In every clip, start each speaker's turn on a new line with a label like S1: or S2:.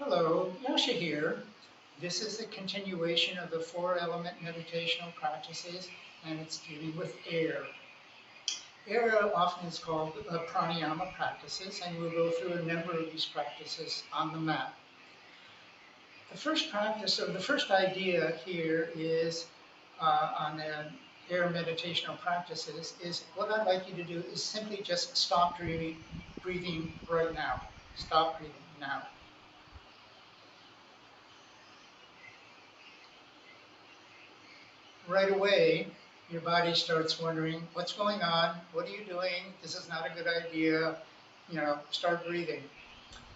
S1: Hello, Yasha here. This is a continuation of the four-element meditational practices, and it's dealing with air. Air often is called pranayama practices, and we'll go through a number of these practices on the mat. The first practice, or the first idea here is on the air meditational practices is what I'd like you to do is simply just stop breathing right now. Stop breathing now. Right away, your body starts wondering, what's going on? What are you doing? This is not a good idea. Start breathing.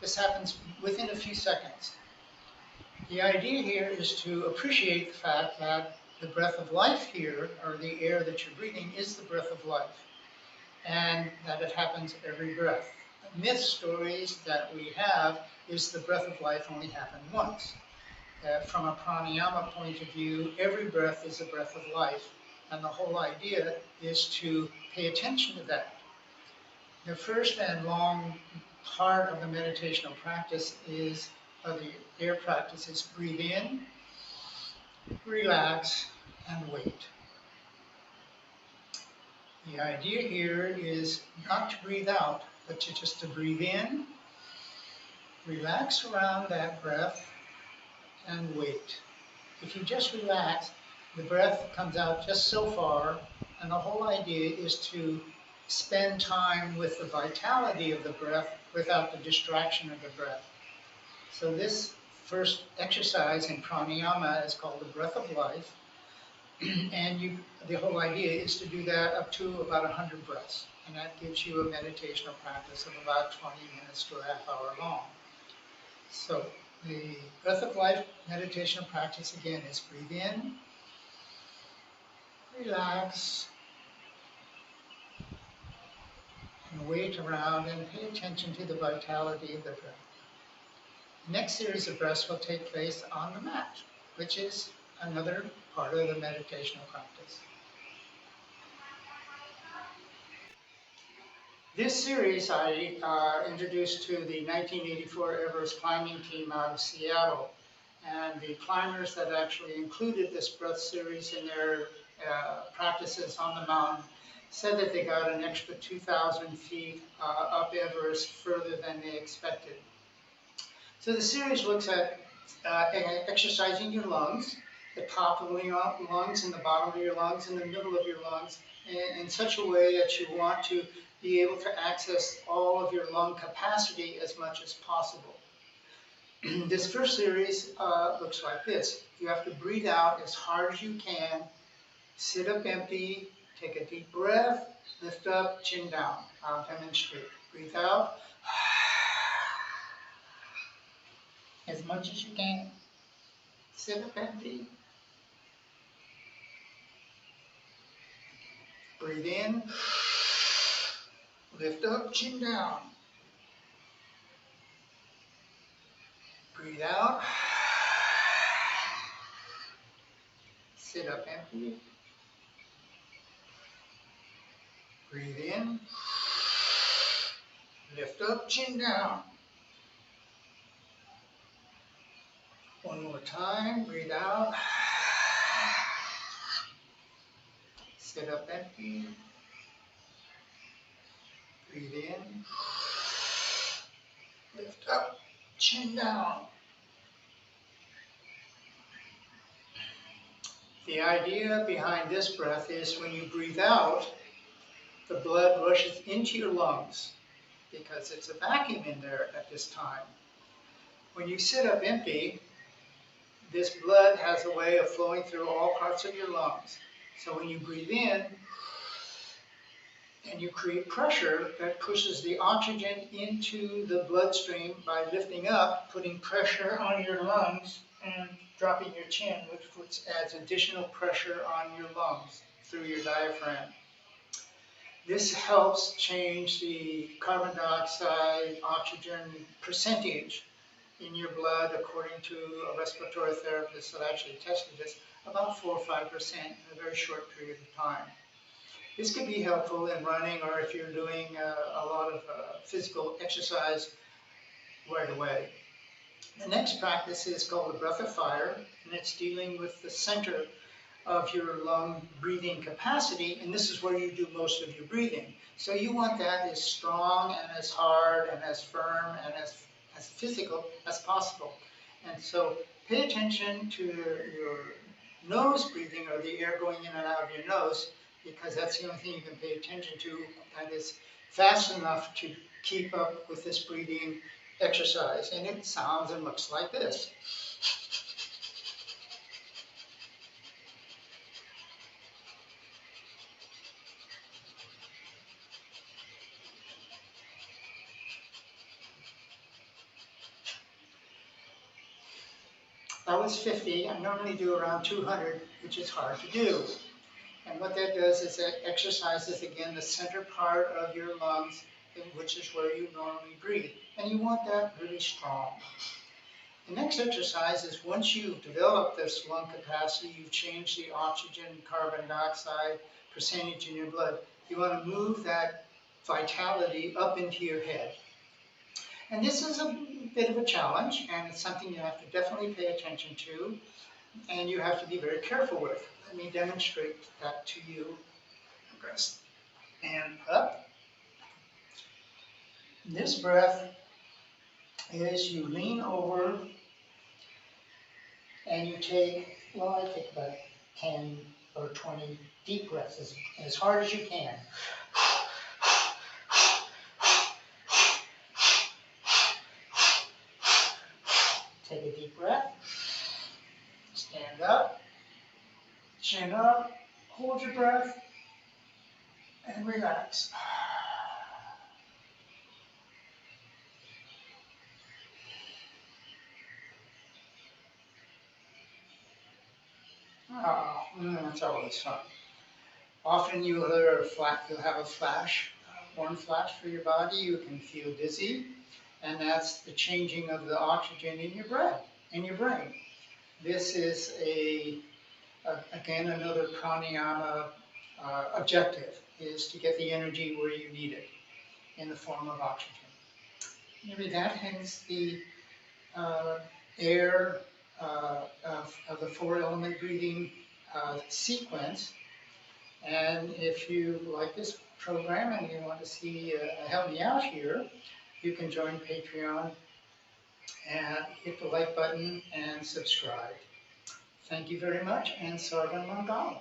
S1: This happens within a few seconds. The idea here is to appreciate the fact that the breath of life here, or the air that you're breathing, is the breath of life, and that it happens every breath. Myth stories that we have is the breath of life only happened once. From a pranayama point of view, every breath is a breath of life. And the whole idea is to pay attention to that. The first and long part of the meditational practice is, of the air practice, is breathe in, relax, and wait. The idea here is not to breathe out, but just to breathe in, relax around that breath, and wait. If you just relax, the breath comes out just so far, and the whole idea is to spend time with the vitality of the breath without the distraction of the breath. So this first exercise in pranayama is called the breath of life, and the whole idea is to do that up to about 100 breaths, and that gives you a meditational practice of about 20 minutes to a half hour long. So the breath of life meditation practice again is breathe in, relax, and wait around and pay attention to the vitality of the breath. The next series of breaths will take place on the mat, which is another part of the meditational practice. This series I introduced to the 1984 Everest climbing team out of Seattle. And the climbers that actually included this breath series in their practices on the mountain said that they got an extra 2,000 feet up Everest further than they expected. So the series looks at exercising your lungs, the top of your lungs and the bottom of your lungs and the middle of your lungs in such a way that you want to be able to access all of your lung capacity as much as possible. This first series looks like this. You have to breathe out as hard as you can, sit up empty, take a deep breath, lift up, chin down. I'll demonstrate. Breathe out as much as you can. Sit up empty. Breathe in, lift up, chin down. Breathe out. Sit up empty. Breathe in. Lift up, chin down. One more time. Breathe out. Sit up empty. Breathe in. Lift up, chin down. The idea behind this breath is when you breathe out, the blood rushes into your lungs because it's a vacuum in there at this time. When you sit up empty, this blood has a way of flowing through all parts of your lungs. So when you breathe in, and you create pressure that pushes the oxygen into the bloodstream by lifting up, putting pressure on your lungs and dropping your chin, which adds additional pressure on your lungs through your diaphragm. This helps change the carbon dioxide oxygen percentage in your blood, according to a respiratory therapist that actually tested this, about 4 or 5% in a very short period of time. This could be helpful in running or if you're doing a lot of physical exercise right away. The next practice is called the breath of fire, and it's dealing with the center of your lung breathing capacity, and this is where you do most of your breathing. So you want that as strong and as hard and as firm and as physical as possible. And so pay attention to your nose breathing, or the air going in and out of your nose, because that's the only thing you can pay attention to that is fast enough to keep up with this breathing exercise. And it sounds and looks like this. That was 50. I normally do around 200, which is hard to do. And what that does is it exercises, again, the center part of your lungs, which is where you normally breathe. And you want that really strong. The next exercise is once you've developed this lung capacity, you've changed the oxygen, carbon dioxide percentage in your blood, you want to move that vitality up into your head. And this is a bit of a challenge, and it's something you have to definitely pay attention to, and you have to be very careful with. Let me demonstrate that to you. Press and up. This breath is you lean over and you take, well, I take about 10 or 20 deep breaths, as hard as you can. Take a deep breath. Stand up. Chin up. Hold your breath. And relax. Oh, that's always fun. Often you'll have a flash, warm flash for your body. You can feel dizzy, and that's the changing of the oxygen in your brain. This is again another pranayama objective, is to get the energy where you need it in the form of oxygen. Maybe that ends the air of the four element breathing sequence. And if you like this program and you want to see help me out here, you can join Patreon and hit the like button and subscribe. Thank you very much, and Sarvan Mangal.